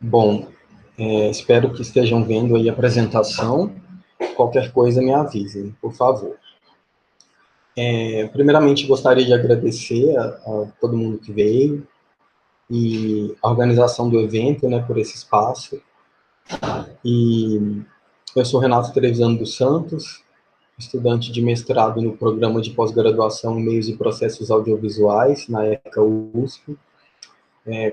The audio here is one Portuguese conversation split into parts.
Bom, espero que estejam vendo aí a apresentação. Qualquer coisa me avisem, por favor. Primeiramente, gostaria de agradecer a todo mundo que veio e a organização do evento, né, por esse espaço. E eu sou Renato Trevisan dos Santos, estudante de mestrado no programa de pós-graduação em Meios e Processos Audiovisuais, na ECA USP,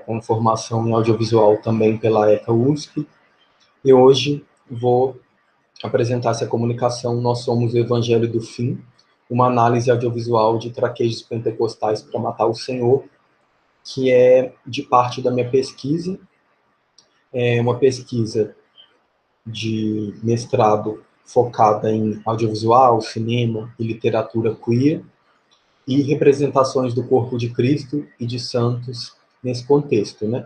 com formação em audiovisual também pela ECA USP. E hoje vou apresentar essa comunicação Nós Somos o Evangelho do Fim, uma análise audiovisual de traquejos pentecostais para matar o Senhor, que é de parte da minha pesquisa, uma pesquisa de mestrado focada em audiovisual, cinema e literatura queer, e representações do corpo de Cristo e de santos nesse contexto, né?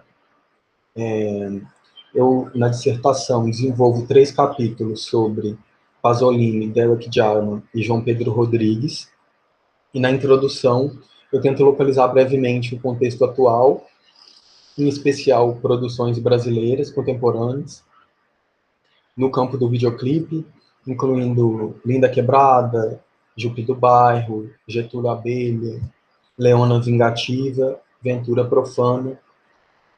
Eu, na dissertação, desenvolvo 3 capítulos sobre Pasolini, Derek Jarman e João Pedro Rodrigues, e na introdução eu tento localizar brevemente o contexto atual, em especial produções brasileiras contemporâneas, no campo do videoclipe, incluindo Linda Quebrada, Jupe do Bairro, Getúlio Abelha, Leona Vingativa, Ventura Profana,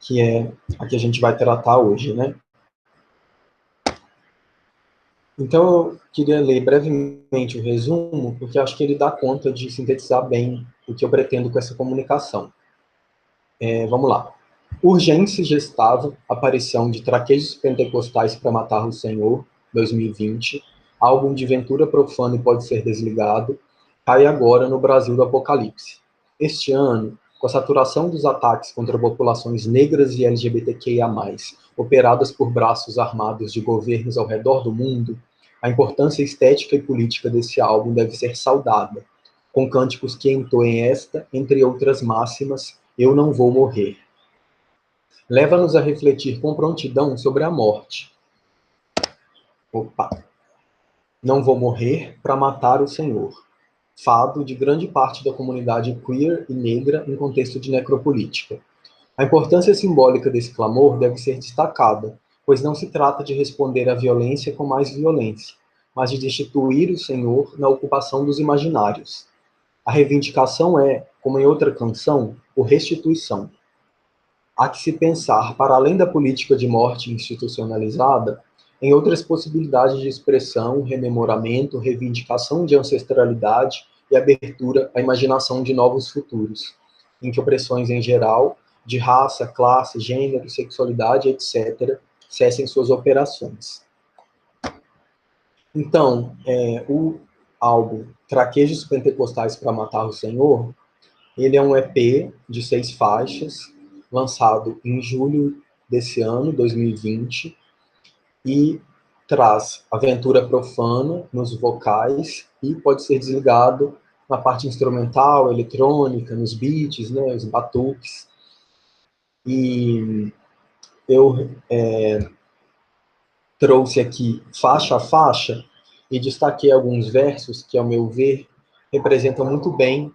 que é a que a gente vai tratar hoje, né? Então, eu queria ler brevemente o resumo, porque acho que ele dá conta de sintetizar bem o que eu pretendo com essa comunicação. Vamos lá. Urgência gestava a aparição de Traquejos Pentecostais para Matar o Senhor, 2020, álbum de Ventura Profana e Pode Ser Desligado, cai agora no Brasil do Apocalipse. Este ano, com a saturação dos ataques contra populações negras e LGBTQIA+, operadas por braços armados de governos ao redor do mundo, a importância estética e política desse álbum deve ser saudada, com cânticos que entoem esta, entre outras máximas, eu não vou morrer. Leva-nos a refletir com prontidão sobre a morte. Não vou morrer para matar o Senhor. Fado de grande parte da comunidade queer e negra em contexto de necropolítica. A importância simbólica desse clamor deve ser destacada, pois não se trata de responder à violência com mais violência, mas de destituir o Senhor na ocupação dos imaginários. A reivindicação é, como em outra canção, por restituição. Há que se pensar, para além da política de morte institucionalizada, em outras possibilidades de expressão, rememoramento, reivindicação de ancestralidade e abertura à imaginação de novos futuros, em que opressões em geral, de raça, classe, gênero, sexualidade, etc., cessem suas operações. Então, o álbum Traquejos Pentecostais para Matar o Senhor, ele é um EP de 6 faixas, lançado em julho desse ano, 2020, e traz aventura profana nos vocais e pode ser desligado na parte instrumental, eletrônica, nos beats, né, os batuques. E eu trouxe aqui faixa a faixa e destaquei alguns versos que, ao meu ver, representam muito bem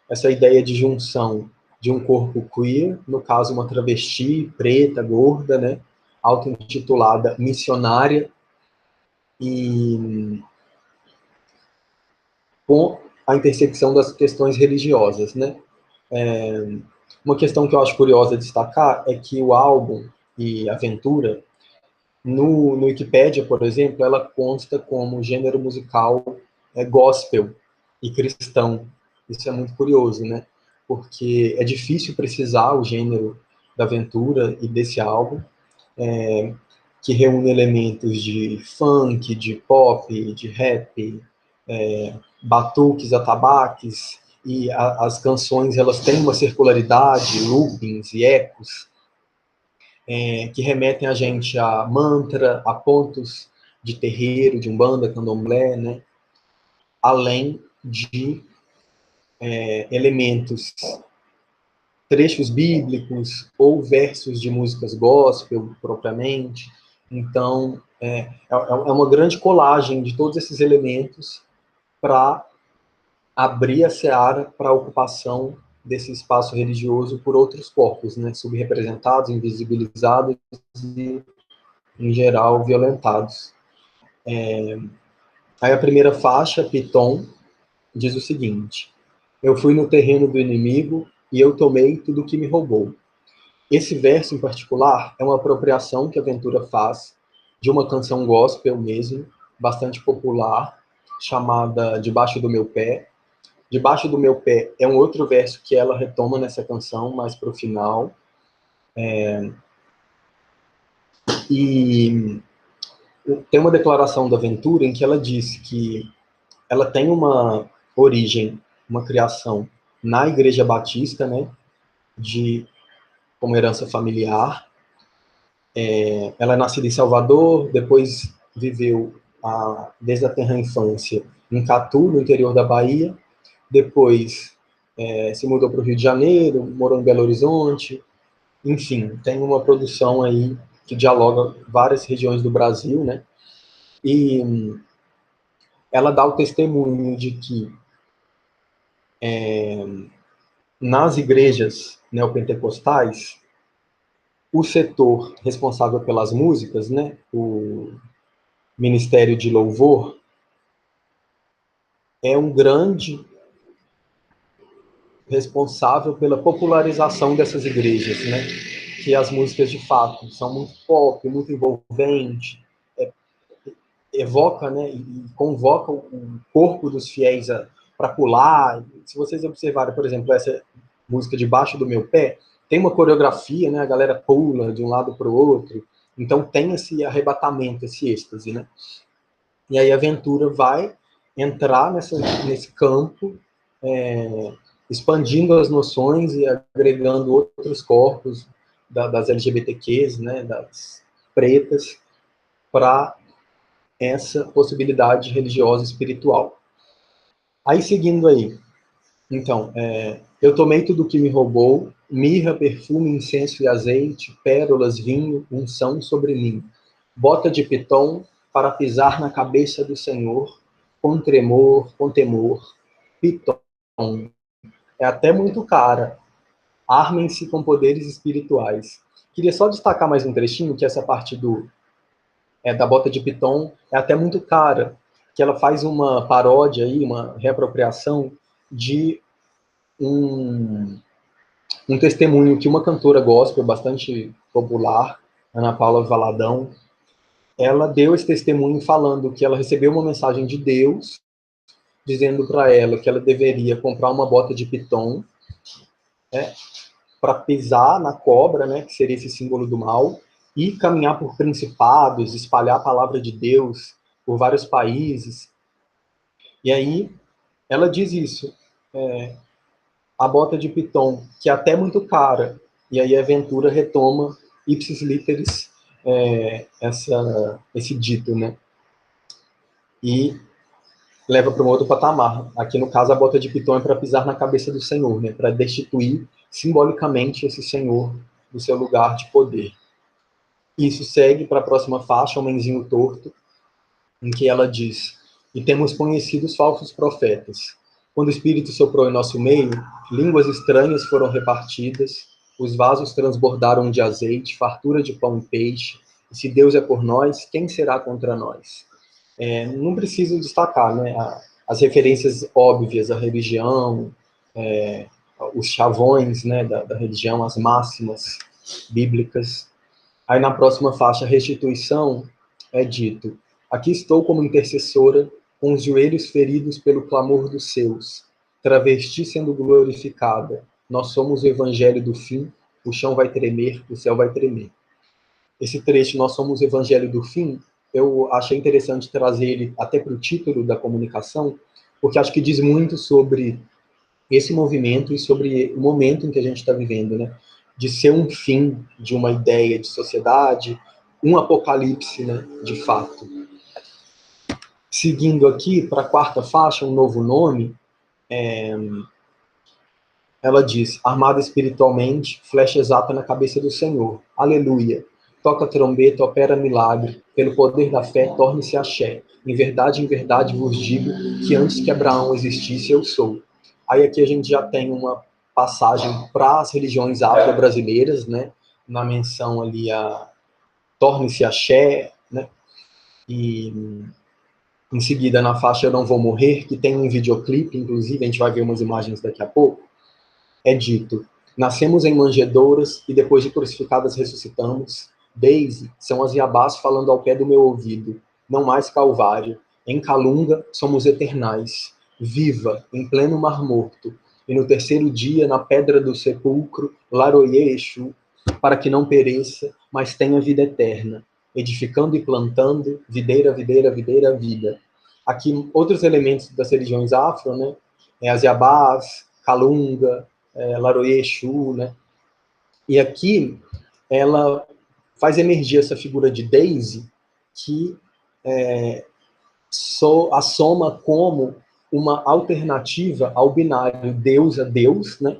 essa ideia de junção de um corpo queer, no caso uma travesti preta, gorda, né, auto-intitulada missionária, e com a intersecção das questões religiosas, né. Uma questão que eu acho curiosa destacar é que o álbum e Aventura, no Wikipédia, por exemplo, ela consta como gênero musical gospel e cristão. Isso é muito curioso, né? Porque é difícil precisar o gênero da Aventura e desse álbum, que reúne elementos de funk, de pop, de rap, batuques, atabaques, e as canções elas têm uma circularidade, loopings e ecos, que remetem a gente a mantra, a pontos de terreiro, de umbanda, candomblé, né? Além de elementos, trechos bíblicos ou versos de músicas gospel, propriamente. Então, é uma grande colagem de todos esses elementos para abrir a seara para a ocupação desse espaço religioso por outros corpos, né, subrepresentados, invisibilizados e, em geral, violentados. Aí a primeira faixa, Piton, diz o seguinte: eu fui no terreno do inimigo e eu tomei tudo o que me roubou. Esse verso em particular é uma apropriação que a Ventura faz de uma canção gospel mesmo, bastante popular, chamada Debaixo do Meu Pé. Debaixo do Meu Pé é um outro verso que ela retoma nessa canção, mais para o final. E tem uma declaração da Ventura em que ela diz que ela tem uma origem, uma criação na Igreja Batista, né, como herança familiar. Ela é nascida em Salvador, depois viveu desde a tenra infância em Catu, no interior da Bahia, depois se mudou para o Rio de Janeiro, morou em Belo Horizonte, enfim, tem uma produção aí que dialoga várias regiões do Brasil, né? E ela dá o testemunho de que nas igrejas neopentecostais, o setor responsável pelas músicas, né, o Ministério de Louvor, é um grande responsável pela popularização dessas igrejas, né? Que as músicas, de fato, são muito pop, muito envolvente, evoca, né, e convoca o corpo dos fiéis para pular. Se vocês observarem, por exemplo, essa música Debaixo do Meu Pé, tem uma coreografia, né, a galera pula de um lado para o outro, então tem esse arrebatamento, esse êxtase, né? E aí a Ventura vai entrar nesse campo, expandindo as noções e agregando outros corpos das LGBTQs, né, das pretas, para essa possibilidade religiosa e espiritual. Aí, seguindo aí, então, eu tomei tudo o que me roubou, mirra, perfume, incenso e azeite, pérolas, vinho, unção sobre mim, bota de pitom para pisar na cabeça do Senhor, com tremor, com temor, pitom. É até muito cara. Armem-se com poderes espirituais. Queria só destacar mais um trechinho, que essa parte da bota de pitom é até muito cara, que ela faz uma paródia aí, uma reapropriação de um testemunho que uma cantora gospel bastante popular, Ana Paula Valadão, ela deu esse testemunho falando que ela recebeu uma mensagem de Deus dizendo para ela que ela deveria comprar uma bota de pitom, né, para pisar na cobra, né, que seria esse símbolo do mal, e caminhar por principados, espalhar a palavra de Deus por vários países. E aí ela diz isso, a bota de pitom, que é até muito cara, e aí a Ventura retoma ipsis literis esse dito, né? E leva para um outro patamar. Aqui, no caso, a bota de pitom é para pisar na cabeça do Senhor, né? Para destituir simbolicamente esse Senhor do seu lugar de poder. Isso segue para a próxima faixa, Homenzinho Torto, em que ela diz: e temos conhecido os falsos profetas. Quando o Espírito soprou em nosso meio, línguas estranhas foram repartidas, os vasos transbordaram de azeite, fartura de pão e peixe, e se Deus é por nós, quem será contra nós? Não preciso destacar, né, as referências óbvias à religião, os chavões, né, da religião, as máximas bíblicas. Aí na próxima faixa, Restituição, é dito: aqui estou como intercessora, com os joelhos feridos pelo clamor dos seus, travesti sendo glorificada. Nós somos o evangelho do fim, o chão vai tremer, o céu vai tremer. Esse trecho, Nós somos o evangelho do fim, eu achei interessante trazer ele até para o título da comunicação, porque acho que diz muito sobre esse movimento e sobre o momento em que a gente está vivendo, né? De ser um fim de uma ideia de sociedade, um apocalipse, né? De fato. Seguindo aqui para a quarta faixa, um novo nome, ela diz: armada espiritualmente, flecha exata na cabeça do Senhor. Aleluia. Toca trombeta, opera milagre. Pelo poder da fé, torne-se axé. Em verdade vos digo que antes que Abraão existisse, eu sou. Aí aqui a gente já tem uma passagem para as religiões afro-brasileiras, né, na menção ali a Torne-se Axé, né, e em seguida na faixa Eu Não Vou Morrer, que tem um videoclipe, inclusive, a gente vai ver umas imagens daqui a pouco, é dito: nascemos em manjedouras e depois de crucificadas ressuscitamos. Daisy são as Iabás falando ao pé do meu ouvido. Não mais Calvário. Em Calunga somos eternais. Viva, em pleno mar morto. E no terceiro dia, na pedra do sepulcro, Laroye Exu, para que não pereça, mas tenha vida eterna. Edificando e plantando, videira, videira, videira, vida. Aqui, outros elementos das religiões afro, né? As Iabás, Calunga, Laroye Exu, né? E aqui ela faz emergir essa figura de Daisy, que assoma como uma alternativa ao binário Deus, né?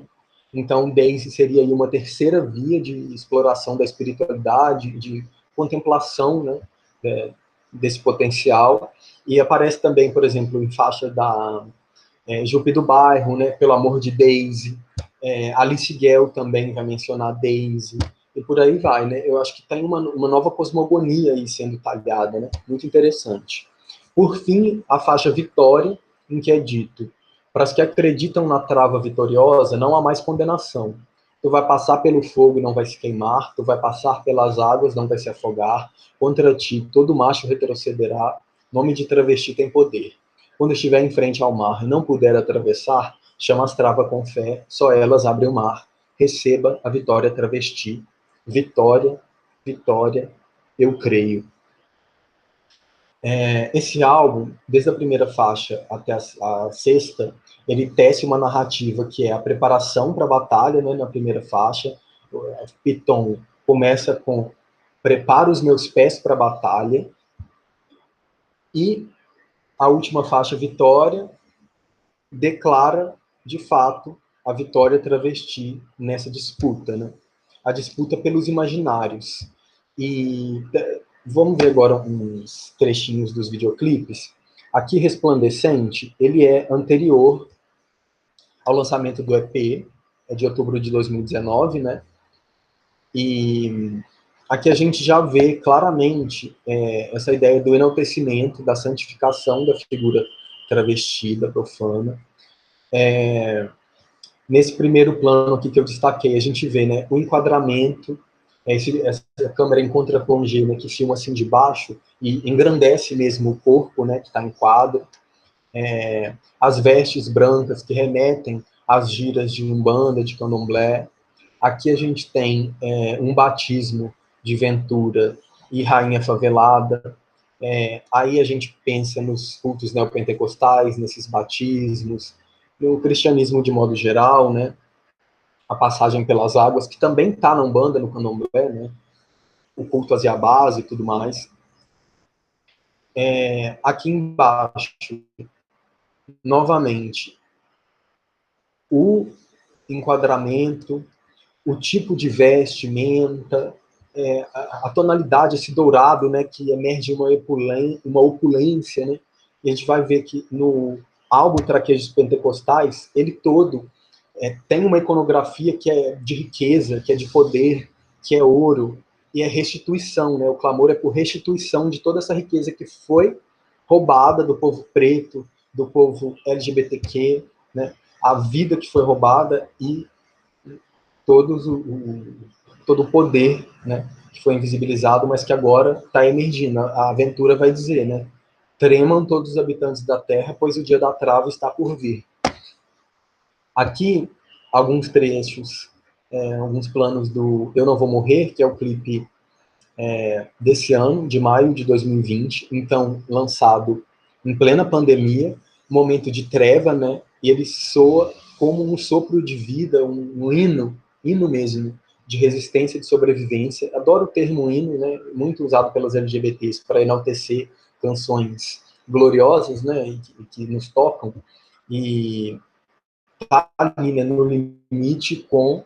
Então, Daisy seria aí uma terceira via de exploração da espiritualidade, de contemplação, né, desse potencial. E aparece também, por exemplo, em faixa da Jupi do Bairro, né, Pelo Amor de Daisy. Alice Guel também vai mencionar Daisy. E por aí vai, né? Eu acho que tem uma nova cosmogonia aí sendo talhada, né? Muito interessante. Por fim, a faixa Vitória, em que é dito: para os que acreditam na trava vitoriosa, não há mais condenação. Tu vai passar pelo fogo e não vai se queimar, tu vai passar pelas águas, não vai se afogar. Contra ti, todo macho retrocederá, nome de travesti tem poder. Quando estiver em frente ao mar e não puder atravessar, chama as travas com fé, só elas abrem o mar. Receba a vitória travesti. Vitória, vitória, eu creio. Esse álbum, desde a primeira faixa até a sexta, ele tece uma narrativa que é a preparação para a batalha, né, na primeira faixa. Piton começa com prepara os meus pés para a batalha, e a última faixa, Vitória, declara, de fato, a vitória travesti nessa disputa, né? A disputa pelos imaginários. E vamos ver agora uns trechinhos dos videoclipes. Aqui, Resplandecente, ele é anterior ao lançamento do EP, é de outubro de 2019, né? E aqui a gente já vê claramente essa ideia do enaltecimento, da santificação da figura travestida, profana. Nesse primeiro plano aqui que eu destaquei, a gente vê, né, o enquadramento, essa câmera em contra-plongé, né, que filma assim de baixo e engrandece mesmo o corpo, né, que está em quadro. As vestes brancas que remetem às giras de Umbanda, de Candomblé. Aqui a gente tem um batismo de Ventura e Rainha Favelada. Aí a gente pensa nos cultos neopentecostais, nesses batismos, no cristianismo de modo geral, né? A passagem pelas águas, que também está na Umbanda, no Candomblé, né? O culto às Iabás e tudo mais. Aqui embaixo, novamente, o enquadramento, o tipo de vestimenta, a tonalidade, esse dourado, né, que emerge uma opulência, né? E a gente vai ver que no álbum Traquejos Pentecostais, ele todo tem uma iconografia que é de riqueza, que é de poder, que é ouro, e é restituição, né? O clamor é por restituição de toda essa riqueza que foi roubada do povo preto, do povo LGBTQ, né? A vida que foi roubada e todo o poder, né, que foi invisibilizado, mas que agora está emergindo. A aventura vai dizer, né? Tremam todos os habitantes da terra, pois o dia da trava está por vir. Aqui, alguns trechos, alguns planos do Eu Não Vou Morrer, que é o clipe desse ano, de maio de 2020, então lançado em plena pandemia, momento de treva, né? E ele soa como um sopro de vida, um hino mesmo, de resistência, de sobrevivência. Adoro o termo hino, né? Muito usado pelas LGBTs para enaltecer canções gloriosas, né? E que nos tocam. E tá ali, né, no limite com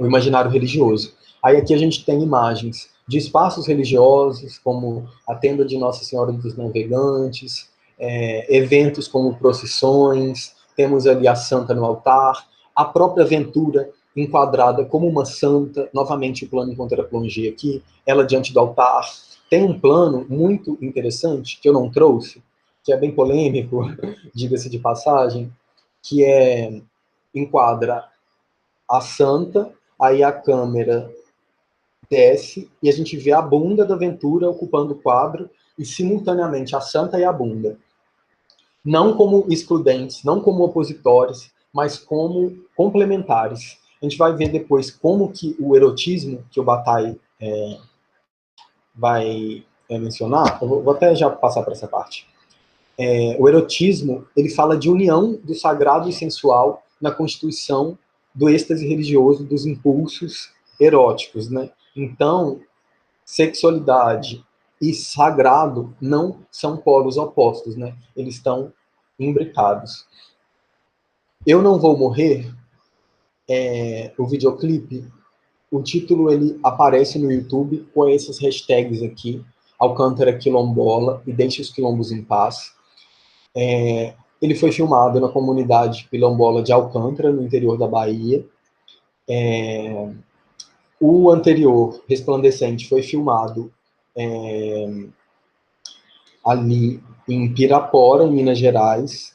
o imaginário religioso. Aí aqui a gente tem imagens de espaços religiosos, como a tenda de Nossa Senhora dos Navegantes, eventos como procissões, temos ali a Santa no altar, a própria Ventura enquadrada como uma santa, novamente o plano contra-plongé aqui, ela diante do altar. Tem um plano muito interessante, que eu não trouxe, que é bem polêmico, diga-se de passagem, que enquadra a santa, aí a câmera desce e a gente vê a bunda da Ventura ocupando o quadro e simultaneamente a santa e a bunda. Não como excludentes, não como opositores, mas como complementares. A gente vai ver depois como que o erotismo, que o Bataille vai mencionar, eu vou até já passar para essa parte. O erotismo, ele fala de união do sagrado e sensual na constituição do êxtase religioso, dos impulsos eróticos, né? Então, sexualidade e sagrado não são polos opostos, né? Eles estão imbricados. Eu Não Vou Morrer, o videoclipe, o título ele aparece no YouTube com essas hashtags aqui, Alcântara Quilombola e Deixe os Quilombos em Paz. Ele foi filmado na comunidade quilombola de Alcântara, no interior da Bahia. O anterior, Resplandecente, foi filmado ali em Pirapora, em Minas Gerais,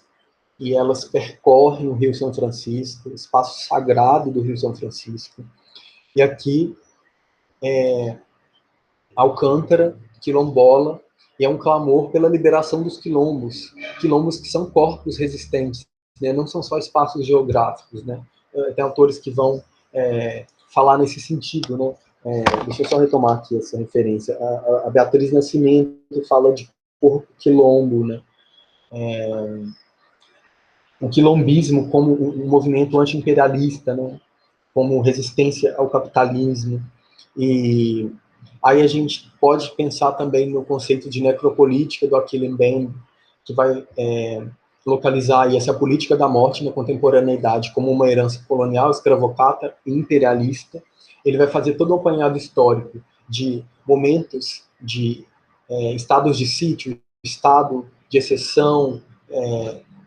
e elas percorrem o Rio São Francisco, o espaço sagrado do Rio São Francisco. E aqui, Alcântara, quilombola, e é um clamor pela liberação dos quilombos, quilombos que são corpos resistentes, né? Não são só espaços geográficos, né? Tem autores que vão falar nesse sentido, né? Deixa eu só retomar aqui essa referência. A Beatriz Nascimento fala de corpo quilombo, né? O quilombismo como um movimento anti-imperialista, né? Como resistência ao capitalismo. E aí a gente pode pensar também no conceito de necropolítica do Achille Mbembe, que vai localizar aí essa política da morte na contemporaneidade como uma herança colonial, escravocrata e imperialista. Ele vai fazer todo um apanhado histórico de momentos de estados de sítio, estado de exceção,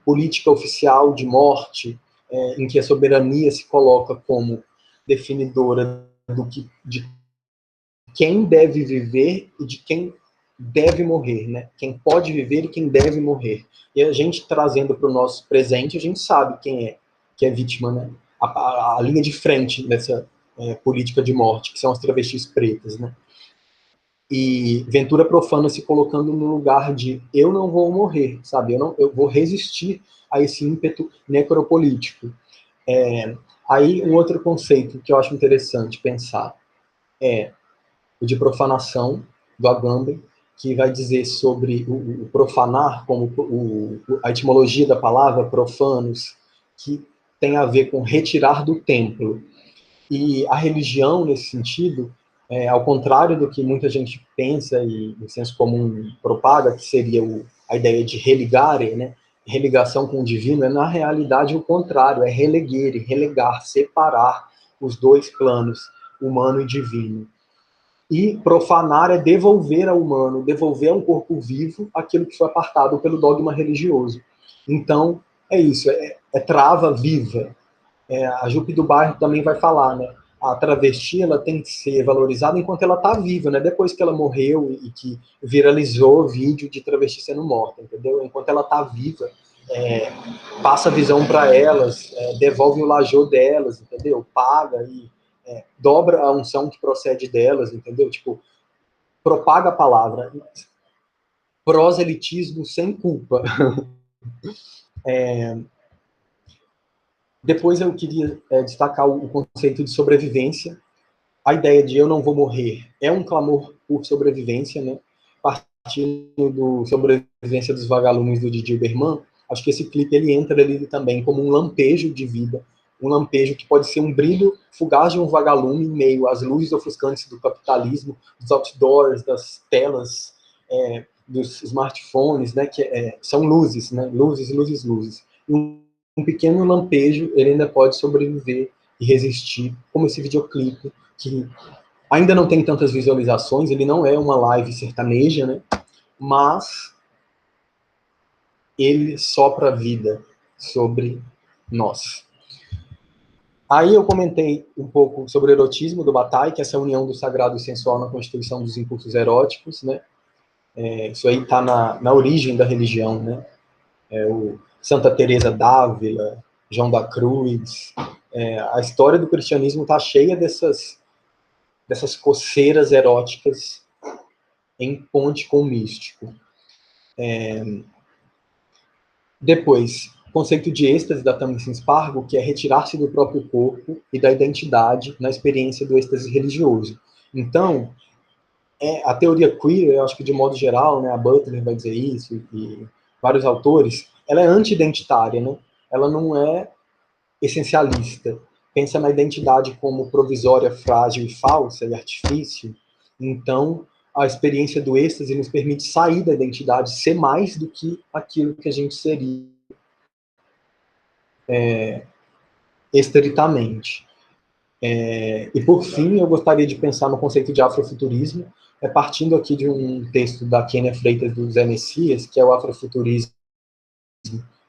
política oficial de morte, em que a soberania se coloca como definidora de quem deve viver e de quem deve morrer, né? Quem pode viver e quem deve morrer. E a gente trazendo para o nosso presente, a gente sabe quem que é vítima, né? A linha de frente dessa política de morte, que são as travestis pretas, né? E Ventura Profana se colocando no lugar de eu não vou morrer, sabe? Eu vou resistir a esse ímpeto necropolítico. Aí um outro conceito que eu acho interessante pensar é o de profanação, do Agamben, que vai dizer sobre o profanar, como a etimologia da palavra, profanos, que tem a ver com retirar do templo. E a religião, nesse sentido, ao contrário do que muita gente pensa e o senso comum propaga, que seria a ideia de religare, né? Religação com o divino, é na realidade o contrário, é relegere, relegar, separar os dois planos, humano e divino. E profanar é devolver ao humano, devolver a um corpo vivo aquilo que foi apartado pelo dogma religioso. Então, é isso, é trava viva. A Jupe do Bairro também vai falar, né? A travesti ela tem que ser valorizada enquanto ela está viva, né? Depois que ela morreu e que viralizou o vídeo de travesti sendo morta, entendeu? Enquanto ela está viva, passa a visão para elas, devolve o lajô delas, entendeu? Paga e dobra a unção que procede delas, entendeu? Tipo, propaga a palavra. Proselitismo sem culpa. Depois eu queria destacar o conceito de sobrevivência. A ideia de eu não vou morrer é um clamor por sobrevivência, né? Partindo do Sobrevivência dos Vagalumes do Didi Berman, acho que esse clipe ele entra ali também como um lampejo de vida, um lampejo que pode ser um brilho fugaz de um vagalume em meio às luzes ofuscantes do capitalismo, dos outdoors, das telas, dos smartphones, né? Que são luzes, né? Luzes, luzes, luzes. E um pequeno lampejo ele ainda pode sobreviver e resistir, como esse videoclipe que ainda não tem tantas visualizações, ele não é uma live sertaneja, né? Mas ele sopra a vida sobre nós. Aí eu comentei um pouco sobre o erotismo do Bataille, que é essa união do sagrado e sensual na constituição dos impulsos eróticos, né? Isso aí está na origem da religião, né? O Santa Teresa d'Ávila, João da Cruz. A história do cristianismo está cheia dessas coceiras eróticas em ponte com o místico. Depois, o conceito de êxtase da Tamissin Spargo, que é retirar-se do próprio corpo e da identidade na experiência do êxtase religioso. Então, a teoria queer, eu acho que de modo geral, né, a Butler vai dizer isso, e vários autores, ela é anti-identitária, né? Ela não é essencialista. Pensa na identidade como provisória, frágil e falsa, e artifício. Então, a experiência do êxtase nos permite sair da identidade, ser mais do que aquilo que a gente seria estritamente. E, por fim, eu gostaria de pensar no conceito de afrofuturismo, partindo aqui de um texto da Kênia Freitas do Zé Messias, que é o afrofuturismo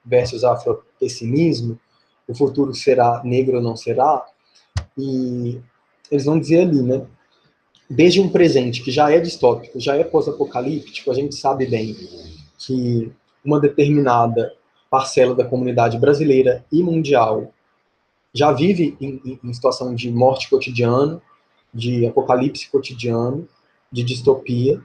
versus afropessimismo, o futuro será negro ou não será, e eles vão dizer ali, né, desde um presente que já é distópico, já é pós-apocalíptico, a gente sabe bem que uma determinada parcela da comunidade brasileira e mundial já vive em situação de morte cotidiana, de apocalipse cotidiano, de distopia,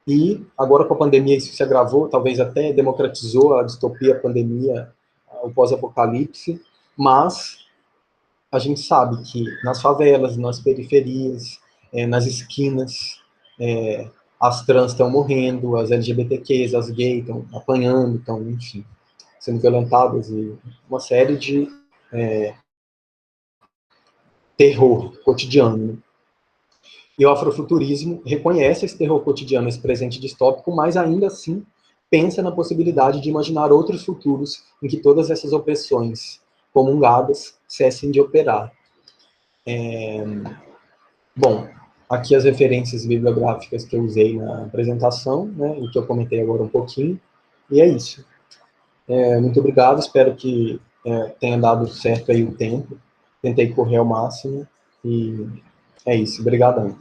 e agora com a pandemia isso se agravou, talvez até democratizou a distopia, a pandemia, o pós-apocalipse, mas a gente sabe que nas favelas, nas periferias, nas esquinas, as trans estão morrendo, as LGBTQs, as gays estão apanhando, estão, enfim, sendo violentadas, e uma série de terror cotidiano. E o afrofuturismo reconhece esse terror cotidiano, esse presente distópico, mas ainda assim pensa na possibilidade de imaginar outros futuros em que todas essas opressões comungadas cessem de operar. Bom, aqui as referências bibliográficas que eu usei na apresentação, né, e que eu comentei agora um pouquinho, e é isso. Muito obrigado, espero que tenha dado certo aí o tempo, tentei correr ao máximo, e é isso, obrigadão.